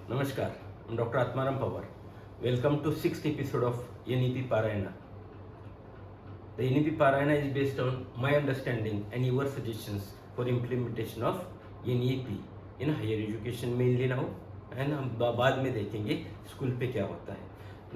Namaskar, I'm Dr. Atmaram Pawar. Welcome to 6th episode of NEP Parayana. The NEP Parayana is based on my understanding and your suggestions for implementation of NEP in higher education mainly now, and हम बाद में देखेंगे school पे क्या होता है.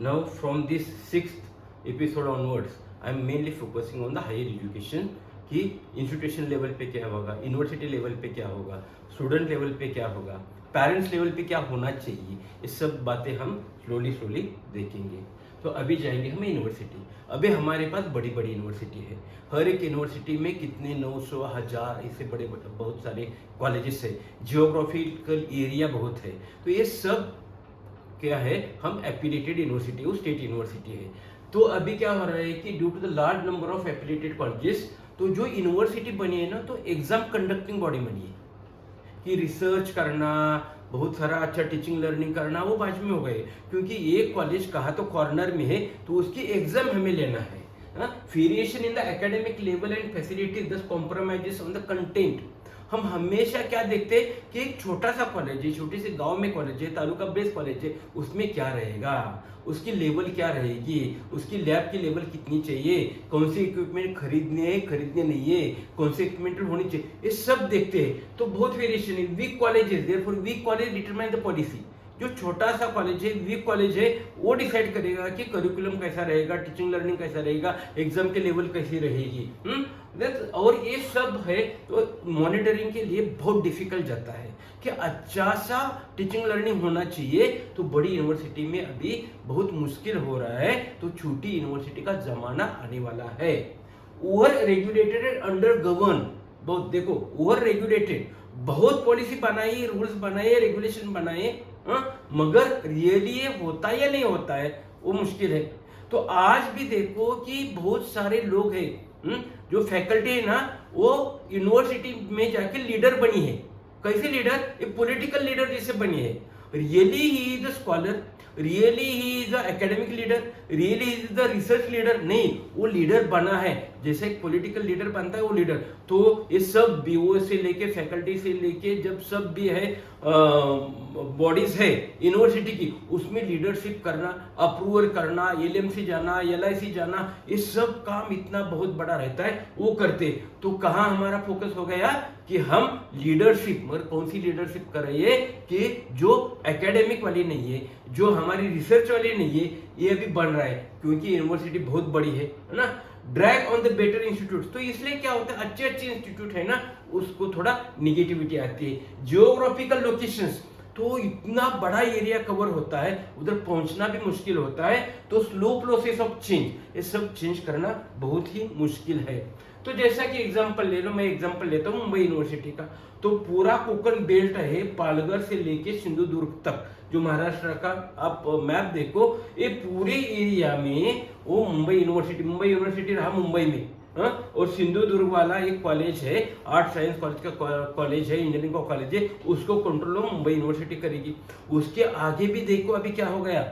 Now from this 6th episode onwards, I am mainly focusing on the higher education कि institution level पे क्या होगा, यूनिवर्सिटी लेवल पे क्या होगा, स्टूडेंट लेवल पे क्या होगा, पेरेंट्स लेवल पे क्या होना चाहिए. ये सब बातें हम स्लोली देखेंगे. तो अभी जाएंगे हम यूनिवर्सिटी. अभी हमारे पास बड़ी बड़ी यूनिवर्सिटी है. हर एक यूनिवर्सिटी में कितने 900 1000 इससे बड़े बहुत सारे कॉलेजेस है. जियोग्राफिकल एरिया बहुत है. तो ये सब क्या है, हम एफिलिएटेड यूनिवर्सिटी वो स्टेट यूनिवर्सिटी है. तो अभी क्या हो रहा है कि due to the large number of affiliated colleges, तो जो यूनिवर्सिटी बनी है ना, तो एग्जाम कंडक्टिंग बॉडी बनी है कि रिसर्च करना, बहुत सारा अच्छा टीचिंग लर्निंग करना वो बाजू में हो गए. क्योंकि एक कॉलेज कहा तो कॉर्नर में है, तो उसकी एग्जाम हमें लेना है. Variation in the academic level and facility दस कॉम्प्रोमाइजेस ऑन द कंटेंट. हम हमेशा क्या देखते हैं कि एक छोटा सा कॉलेज है, छोटे से गांव में कॉलेज है, तालुका बेस्ड कॉलेज है, उसमें क्या रहेगा, उसकी लेवल क्या रहेगी, उसकी लैब की लेवल कितनी चाहिए, कौन से इक्विपमेंट खरीदने नहीं है, कौन से इक्विपमेंट होनी चाहिए, ये सब देखते हैं. तो बहुत वेरिएशन है. Weak colleges, therefore weak college determine the policy. जो छोटा सा कॉलेज है, वीक कॉलेज है, वो डिसाइड करेगा कि करिकुलम कैसा रहेगा, टीचिंग लर्निंग कैसा रहेगा, एग्जाम के लेवल कैसी रहेगी. और ये सब है तो मॉनिटरिंग के लिए बहुत डिफिकल्ट जाता है कि अच्छा सा टीचिंग लर्निंग होना चाहिए. तो बड़ी यूनिवर्सिटी में अभी बहुत मुश्किल हो रहा है. तो छोटी यूनिवर्सिटी का जमाना आने वाला है. Over regulated and under govern, बहुत देखो ओवर रेगुलेटेड, बहुत पॉलिसी बनाई, रूल्स बनाए, रेगुलेशन बनाए, मगर रियली ये होता है या नहीं होता है वो मुश्किल है. तो आज भी देखो कि बहुत सारे लोग हैं, जो फैकल्टी है ना, वो यूनिवर्सिटी में जाके लीडर बनी है. कैसे लीडर? एक पॉलिटिकल लीडर जैसे बनी है. Really he is a scholar, really he is a academic leader, really is the research leader नहीं, वो लीडर बना है. जैसे एक पॉलिटिकल लीडर बनता है वो लीडर. तो ये सब बीओ से लेके फैकल्टी से लेके जब सब भी है बॉडीज है यूनिवर्सिटी की, उसमें लीडरशिप करना, अप्रूवल करना, एलएमसी जाना, एलआईसी जाना, ये सब काम इतना बहुत बड़ा रहता है, वो करते. तो कहाँ हमारा फोकस हो गया कि हम लीडरशिप, मगर कौन सी लीडरशिप कर रही है कि जो एकेडमिक वाली नहीं है, जो हमारी रिसर्च वाली नहीं है, ये अभी बन रहा है. क्योंकि यूनिवर्सिटी बहुत बड़ी है ना. Drag on the better institute. तो इसलिए क्या होता है, अच्छे इंस्टीट्यूट है ना, उसको थोड़ा निगेटिविटी आती है. जियोग्राफिकल लोकेशंस, तो इतना बड़ा एरिया कवर होता है, उधर पहुंचना भी मुश्किल होता है. तो स्लो प्रोसेस ऑफ चेंज, ये सब चेंज करना बहुत ही मुश्किल है. तो जैसा कि एग्जांपल ले लो, मैं एग्जांपल लेता हूँ मुंबई यूनिवर्सिटी का. तो पूरा कोकण बेल्ट है, पालघर से लेके सिंधुदुर्ग तक, जो महाराष्ट्र का आप मैप देखो, ये पूरे एरिया में वो मुंबई यूनिवर्सिटी रहा मुंबई में. और सिंधुदुर्ग वाला एक कॉलेज है, आर्ट साइंस कॉलेज का कॉलेज है, इंजीनियरिंग का कॉलेज है, उसको कंट्रोल मुंबई यूनिवर्सिटी करेगी. उसके आगे भी देखो अभी क्या हो गया,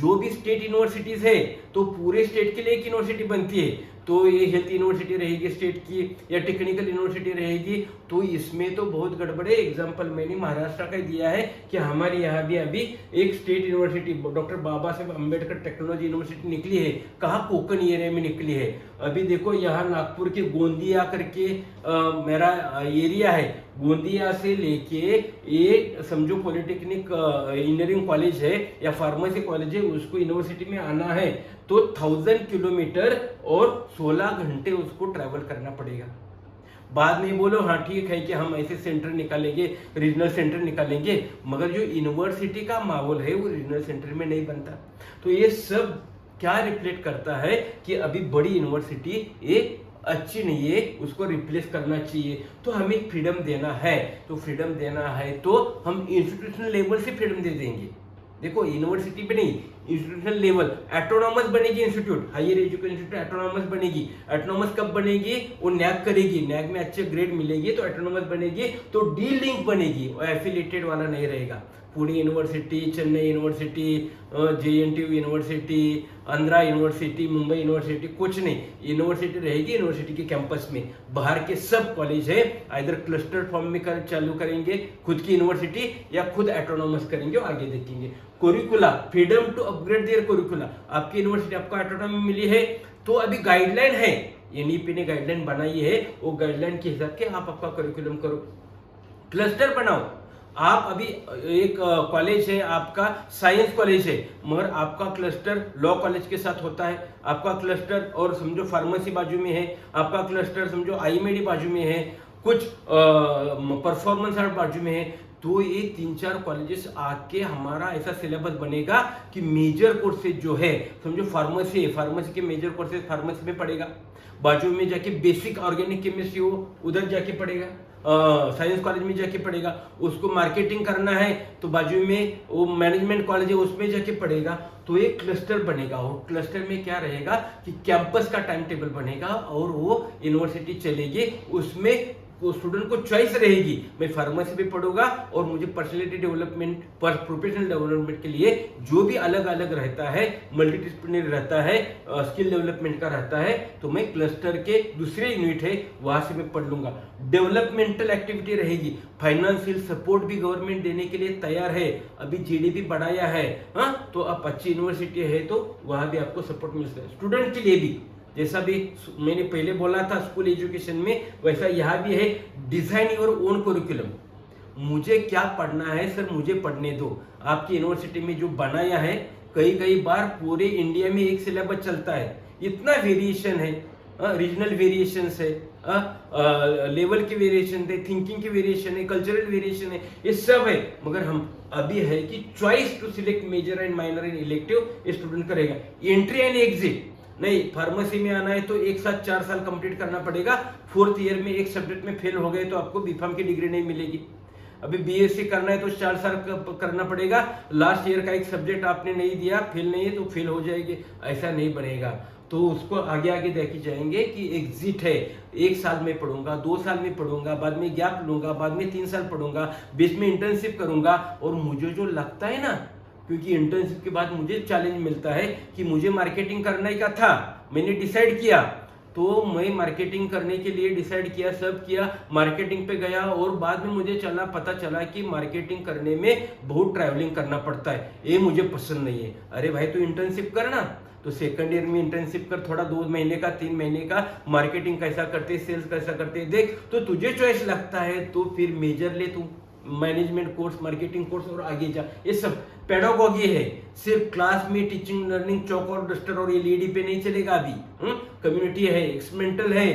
जो भी स्टेट यूनिवर्सिटीज है, तो पूरे स्टेट के लिए एक यूनिवर्सिटी बनती है. तो ये हेल्थ यूनिवर्सिटी रहेगी स्टेट की, या टेक्निकल यूनिवर्सिटी रहेगी. तो इसमें तो बहुत गड़बड़े. एग्जांपल मैंने महाराष्ट्र का दिया है कि हमारे यहाँ भी अभी एक state university doctor Baba Saheb Ambedkar technology university निकली है. कहाँ? कोकण एरिया में निकली है. अभी देखो यहाँ नागपुर के गोंदिया करके मेरा एरिया है, गोंदिया से लेके ये समझो पॉलिटेक्निक इंजीनियरिंग कॉलेज है या फार्मेसी कॉलेज है, उसको यूनिवर्सिटी में आना है तो 1000 किलोमीटर और 16 घंटे उसको ट्रैवल करना पड़ेगा. बाद में बोलो हाँ ठीक है कि हम ऐसे सेंटर निकालेंगे, रीजनल सेंटर निकालेंगे, मगर जो यूनिवर्सिटी का माहौल है वो रीजनल सेंटर में नहीं बनता. तो ये सब क्या रिफ्लेक्ट करता है कि अभी बड़ी यूनिवर्सिटी एक अच्छी नहीं है, उसको रिप्लेस करना चाहिए. तो हमें फ्रीडम देना है, तो फ्रीडम देना है तो हम इंस्टीट्यूशनल लेवल से फ्रीडम दे देंगे. देखो यूनिवर्सिटी पे नहीं, इंस्टीट्यूशनल लेवल एटोनॉमस बनेगी. Institute higher education institute autonomous बनेगी. एटोनॉमस कब बनेगी? वो नैक करेगी, नैक में अच्छे ग्रेड मिलेगी तो एटोनॉमस बनेगी. तो डी लिंक बनेगी, और एफिलिएटेड वाला नहीं रहेगा. Pune university, Chennai university, JNTU university, Andhra university, Mumbai university, कुछ नहीं। यूनिवर्सिटी रहेगी यूनिवर्सिटी के कैंपस में। बाहर के सब कॉलेज है इधर क्लस्टर फॉर्म में चालू करेंगे, खुद की यूनिवर्सिटी या खुद ऑटोनॉमस करेंगे और आगे देखेंगे। कोरिकुला, फ्रीडम टू अपग्रेड देयर कोरिकुला। आपकी यूनिवर्सिटी आपको ऑटोनॉमी मिली है तो अभी गाइडलाइन है, NEP ने गाइडलाइन बनाई है, वो गाइडलाइन के हिसाब से आप आपका करिकुलम करो, क्लस्टर बनाओ। आप अभी एक कॉलेज है आपका, साइंस कॉलेज है, मगर आपका क्लस्टर लॉ कॉलेज के साथ होता है, आपका क्लस्टर और समझो फार्मेसी बाजू में है, आपका क्लस्टर समझो IMED बाजू में है, कुछ परफॉर्मेंस आर्ट बाजू में है, तो ये 3-4 कॉलेजेस आके हमारा ऐसा सिलेबस बनेगा कि मेजर कोर्सेज जो है, समझो फार्मेसी है, फार्मेसी के मेजर कोर्सेज फार्मेसी में पड़ेगा, बाजू में जाके बेसिक ऑर्गेनिक केमिस्ट्री हो उधर जाके पड़ेगा, साइंस कॉलेज में जाके पड़ेगा। उसको मार्केटिंग करना है तो बाजू में वो मैनेजमेंट कॉलेज है उसमें जाके पड़ेगा। तो एक क्लस्टर बनेगा और क्लस्टर में क्या रहेगा कि कैंपस का टाइम टेबल बनेगा और वो यूनिवर्सिटी चलेगी, उसमें वो स्टूडेंट को चॉइस रहेगी, मैं फार्मेसी भी पढ़ूंगा और मुझे पर्सनैलिटी डेवलपमेंट पर प्रोफेशनल डेवलपमेंट के लिए जो भी अलग अलग रहता है, मल्टीडिसिप्लिनरी रहता है, स्किल डेवलपमेंट का रहता है, तो मैं क्लस्टर के दूसरे यूनिट है वहां से मैं पढ़ लूंगा। डेवलपमेंटल एक्टिविटी रहेगी, फाइनेंशियल सपोर्ट भी गवर्नमेंट देने के लिए तैयार है, अभी GDP बढ़ाया है, हाँ, तो आप अच्छी यूनिवर्सिटी है तो वहां भी आपको सपोर्ट मिलता है। स्टूडेंट के लिए भी जैसा भी मैंने पहले बोला था स्कूल एजुकेशन में, वैसा यहाँ भी है, डिजाइन योर ओन करिकुलम। मुझे क्या पढ़ना है सर, मुझे पढ़ने दो। आपकी यूनिवर्सिटी में जो बनाया है, कई बार पूरे इंडिया में एक सिलेबस चलता है, इतना वेरिएशन है, रीजनल वेरिएशन है, लेवल के वेरिएशन है, थिंकिंग के वेरिएशन है, कल्चरल वेरिएशन है, ये सब है, मगर हम अभी है कि choice to select major and minor and elective student करेगा। एंट्री एंड एग्जिट नहीं, फार्मेसी में आना है तो एक साथ 4 साल कंप्लीट करना पड़ेगा, 4th ईयर में एक सब्जेक्ट में फेल हो गए तो आपको बीफार्म की डिग्री नहीं मिलेगी। अभी BSc करना है तो 4 साल करना पड़ेगा, लास्ट ईयर का एक सब्जेक्ट आपने नहीं दिया, फेल नहीं है तो फेल हो जाएगी, ऐसा नहीं बनेगा। तो उसको आगे आगे देखे जाएंगे कि एग्जिट है, 1 साल में पढ़ूंगा, 2 साल में पढ़ूंगा, बाद में गैप लूंगा, बाद में 3 साल पढ़ूंगा, बीच में इंटर्नशिप करूंगा। और मुझे जो लगता है ना, क्योंकि इंटर्नशिप के बाद मुझे चैलेंज मिलता है कि मुझे मार्केटिंग करने का था, मैंने डिसाइड किया, तो मैं मार्केटिंग करने के लिए डिसाइड किया, सब किया, मार्केटिंग पे गया और बाद में मुझे पता चला कि मार्केटिंग करने में बहुत ट्रैवलिंग करना पड़ता है, ये मुझे पसंद नहीं है। अरे भाई तो इंटर्नशिप करना, तो सेकंड ईयर में इंटर्नशिप कर, थोड़ा 2 महीने का 3 महीने का, मार्केटिंग कैसा करते, सेल्स कैसा करते देख, तो तुझे चॉइस लगता है तो फिर मेजर ले तू, मैनेजमेंट कोर्स, मार्केटिंग कोर्स और आगे जा। ये सब पेडागोगी है, सिर्फ क्लास में टीचिंग लर्निंग चौक और डस्टर और LED पे नहीं चलेगा। अभी कम्युनिटी है, एक्सपेरिमेंटल है,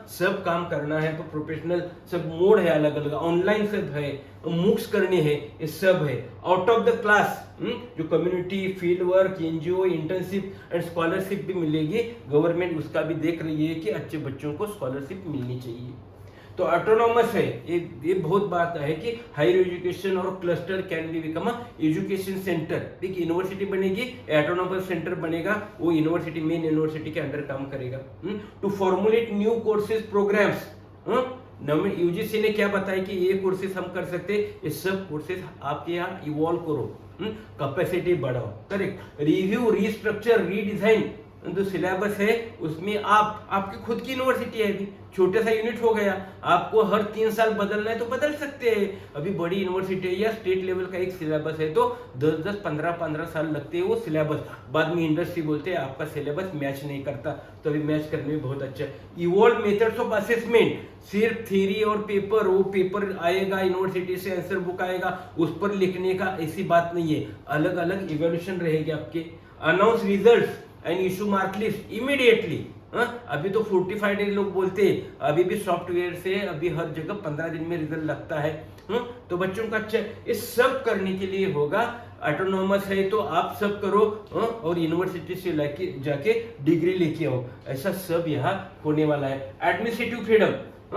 सब काम करना है तो प्रोफेशनल सब मोड है, अलग अलग ऑनलाइन सब है, मूक्स करने हैं, ये सब है। आउट ऑफ द क्लास जो community, field work, NGO, internship and scholarship भी मिलेगी, गवर्नमेंट उसका भी देख रही है कि अच्छे बच्चों को स्कॉलरशिप मिलनी चाहिए। तो ऑटोनॉमस है, ये बहुत बात है कि हायर एजुकेशन और cluster can be become a education centre. एक यूनिवर्सिटी बनेगी, ऑटोनॉमस सेंटर बनेगा, वो यूनिवर्सिटी मेन यूनिवर्सिटी के अंडर काम करेगा। To formulate new courses programmes, UGC ने क्या बताया कि ये कोर्सेज हम कर सकते, ये सब कोर्सेज आपके यहाँ इवॉल्व करो, कैपेसिटी बढ़ाओ, करेक्ट, रिव्यू, रीस्ट्रक्चर, रीडिजाइन जो सिलेबस है उसमें आपकी खुद की यूनिवर्सिटी है, अभी छोटा सा यूनिट हो गया, आपको हर 3 साल बदलना है तो बदल सकते हैं। अभी बड़ी यूनिवर्सिटी है या स्टेट लेवल का एक सिलेबस है तो 10-10, 15-15 साल लगते हैं वो सिलेबस, बाद में इंडस्ट्री बोलते हैं आपका सिलेबस मैच नहीं करता, तो अभी मैच करने में बहुत अच्छा है। इवॉल्व मेथड्स ऑफ असेसमेंट, सिर्फ थ्योरी और पेपर, वो पेपर आएगा यूनिवर्सिटी से, आंसर बुक आएगा, उस पर लिखने का ऐसी बात नहीं है, अलग अलग इवोल्यूशन रहेगी आपके। Announce results and issue mark list immediately. अभी तो 45 डेज लोग बोलते हैं, अभी भी सॉफ्टवेयर से अभी हर जगह 15 दिन में रिजल्ट लगता है। तो बच्चों का अच्छा, ये सब करने के लिए होगा, ऑटोनॉमस है तो आप सब करो और यूनिवर्सिटी से जाके डिग्री लेके आओ, ऐसा सब यहाँ होने वाला है। एडमिनिस्ट्रेटिव फ्रीडम,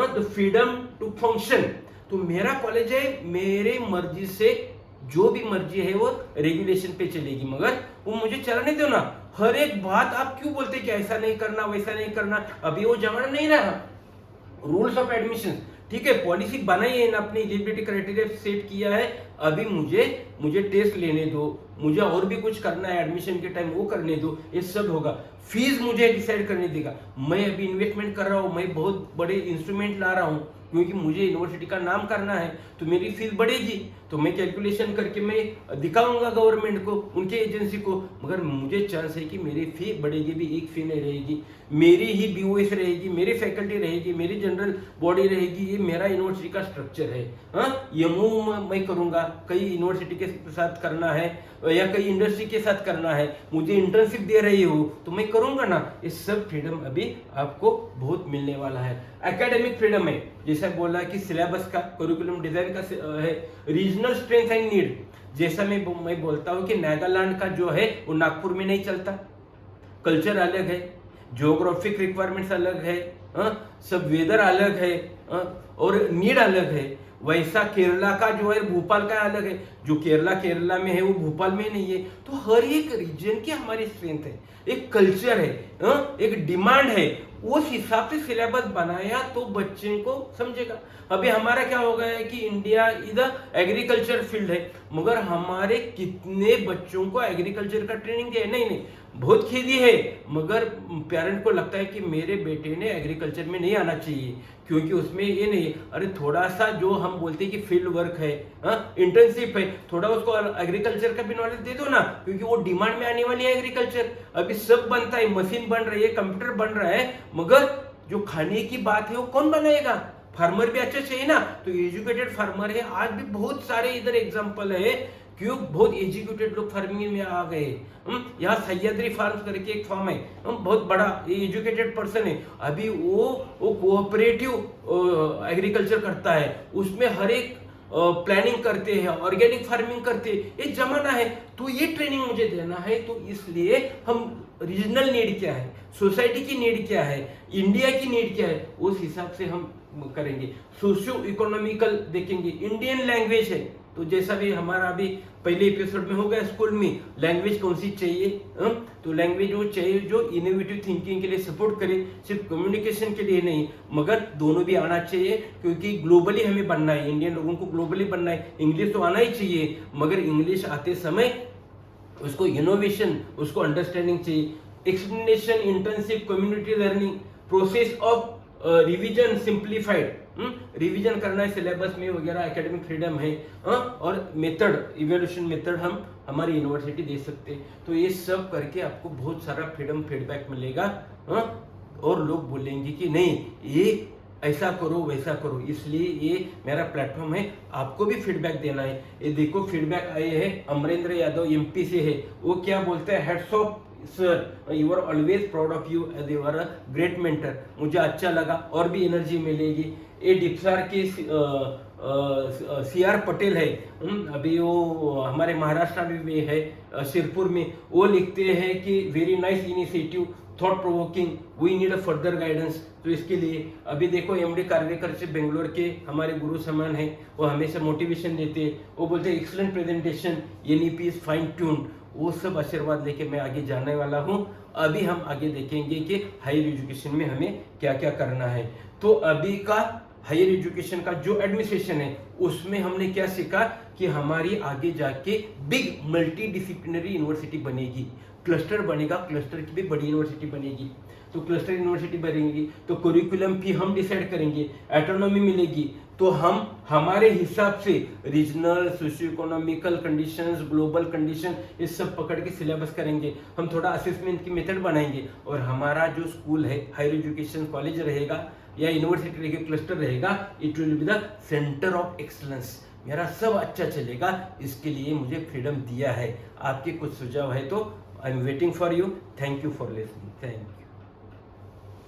तो फ्रीडम टू फंक्शन, तो मेरा कॉलेज है, मेरे मर्जी से जो भी मर्जी है वो रेगुलेशन पे चलेगी, मगर वो मुझे चलाने दो ना। हर एक बात आप क्यों बोलते कि ऐसा नहीं करना, वैसा नहीं करना, अभी वो जमाना नहीं रहा। रूल्स ऑफ एडमिशन, ठीक है, पॉलिसी बनाई है ना, अपनी एलिजिबिलिटी क्राइटेरिया सेट किया है, अभी मुझे टेस्ट लेने दो, मुझे और भी कुछ करना है एडमिशन के टाइम, वो करने दो, ये सब होगा। फीस मुझे डिसाइड करने देगा। मैं अभी इन्वेस्टमेंट कर रहा हूँ, मैं बहुत बड़े इंस्ट्रूमेंट ला रहा हूँ क्योंकि मुझे यूनिवर्सिटी का नाम करना है, तो मेरी फीस बढ़ेगी, तो मैं कैलकुलेशन करके मैं दिखाऊंगा गवर्नमेंट को, उनके एजेंसी को। मगर मुझे चांस है कि मेरी फी बढ़ेगी भी, एक फी नहीं रहेगी, मेरी ही BOS रहेगी, मेरी फैकल्टी रहेगी, मेरी जनरल बॉडी रहेगी। ये मेरा यूनिवर्सिटी का स्ट्रक्चर है। हाँ, ये मूव मैं करूंगा, कई यूनिवर्सिटी के साथ करना है या कई इंडस्ट्री के साथ करना है, मुझे इंटर्नशिप दे रही हो तो मैं करूंगा ना। ये सब फ्रीडम अभी आपको बहुत मिलने वाला है। एकेडमिक फ्रीडम है, जैसा बोला कि सिलेबस का, करिकुलम डिजाइन का है, रीजनल स्ट्रेंथ एंड नीड। जैसा मैं बोलता हूँ कि नागालैंड का जो है वो नागपुर में नहीं चलता, कल्चर अलग है, ज्योग्राफिक रिक्वायरमेंट्स अलग है, सब वेदर अलग है, और नीड अलग है। वैसा केरला का जो है भोपाल का अलग है, जो केरला में है वो भोपाल में नहीं है। तो हर एक रीजन की हमारी स्ट्रेंथ है, एक कल्चर है, एक डिमांड है, उस हिसाब से सिलेबस बनाया तो बच्चे को समझेगा। अभी हमारा क्या हो गया है कि इंडिया इधर एग्रीकल्चर फील्ड है, मगर हमारे कितने बच्चों को एग्रीकल्चर का ट्रेनिंग दिया है? नहीं, बहुत खेती है, मगर पेरेंट को लगता है कि मेरे बेटे ने एग्रीकल्चर में नहीं आना चाहिए क्योंकि उसमें ये नहीं। अरे थोड़ा सा जो हम बोलते हैं कि फील्ड वर्क है, इंटर्नशिप है, थोड़ा उसको एग्रीकल्चर का भी नॉलेज दे दो ना, क्योंकि वो डिमांड में आने वाली है एग्रीकल्चर। अभी सब बनता है, मशीन बन रही है, कंप्यूटर बन रहा है, मगर जो खाने की बात है वो कौन बनाएगा? फार्मर भी अच्छा चाहिए ना। तो एजुकेटेड फार्मर है, आज भी बहुत सारे इधर एग्जांपल है क्यों बहुत एजुकेटेड लोग फार्मिंग में आ गए। यहाँ सह्याद्री फार्म्स करके एक फार्म है, बहुत बड़ा एजुकेटेड पर्सन है, अभी वो कोऑपरेटिव एग्रीकल्चर करता है, उसमें हर एक प्लानिंग करते हैं, ऑर्गेनिक फार्मिंग करते हैं। ये जमाना है, तो ये ट्रेनिंग मुझे देना है। तो इसलिए हम रीजनल नीड क्या है, सोसाइटी की नीड क्या है, इंडिया की नीड क्या है, उस हिसाब से हम करेंगे। सोशियो इकोनॉमिकल देखेंगे, इंडियन लैंग्वेज है, तो जैसा भी हमारा अभी पहले एपिसोड में हो गया, स्कूल में लैंग्वेज कौन सी चाहिए, तो लैंग्वेज वो चाहिए जो इनोवेटिव थिंकिंग के लिए सपोर्ट करे, सिर्फ कम्युनिकेशन के लिए नहीं, मगर दोनों भी आना चाहिए क्योंकि ग्लोबली हमें बनना है, इंडियन लोगों को ग्लोबली बनना है। इंग्लिश तो आना ही चाहिए, मगर इंग्लिश आते समय उसको इनोवेशन, उसको अंडरस्टैंडिंग चाहिए। Explanation, internship, community learning, process of revision simplified, revision करना है सिलेबस में वगैरह, एकेडमिक फ्रीडम है, और मेथड, इवोल्यूशन मेथड हम हमारी यूनिवर्सिटी दे सकते हैं। तो ये सब करके आपको बहुत सारा फ्रीडम फीडबैक मिलेगा, और लोग बोलेंगे कि नहीं ये ऐसा करो वैसा करो। इसलिए ये मेरा प्लेटफॉर्म है, आपको भी फीडबैक देना है। ये देखो फीडबैक आए हैं, अमरेंद्र यादव MP से है, वो क्या बोलते हैं, heads of sir, you are always proud of you as you are a great mentor. मुझे अच्छा लगा, और भी एनर्जी मिलेगी। ये डिप्सार के CR पटेल है, अभी वो हमारे महाराष्ट्र में भी है, शिरपुर में, वो लिखते हैं कि very nice initiative, thought provoking, we need a further guidance. तो इसके लिए अभी देखो MD कार्वेकर से बेंगलोर के हमारे गुरु समान है, वो हमेशा मोटिवेशन देते हैं, वो बोलते हैं excellent presentation, NEP is fine tune. वो सब आशीर्वाद लेके मैं आगे जाने वाला हूँ। अभी हम आगे देखेंगे कि हायर एजुकेशन में हमें क्या क्या करना है। तो अभी का हायर एजुकेशन का जो एडमिनिस्ट्रेशन है उसमें हमने क्या सीखा कि हमारी आगे जाके बिग मल्टी डिसिप्लिनरी यूनिवर्सिटी बनेगी, क्लस्टर बनेगा, क्लस्टर की भी बड़ी यूनिवर्सिटी बनेगी। तो क्लस्टर यूनिवर्सिटी बनेगी तो करिकुलम भी हम डिसाइड करेंगे, ऑटोनॉमी मिलेगी, तो हम हमारे हिसाब से regional, socio economical conditions, global condition, ये सब पकड़ के सिलेबस करेंगे। हम थोड़ा असेसमेंट की मेथड बनाएंगे, और हमारा जो स्कूल है, हायर एजुकेशन कॉलेज रहेगा या यूनिवर्सिटी रहेगी, क्लस्टर रहेगा, it will be the centre of excellence. मेरा सब अच्छा चलेगा, इसके लिए मुझे फ्रीडम दिया है। आपके कुछ सुझाव है तो I am waiting for you. Thank you for listening. Thank you.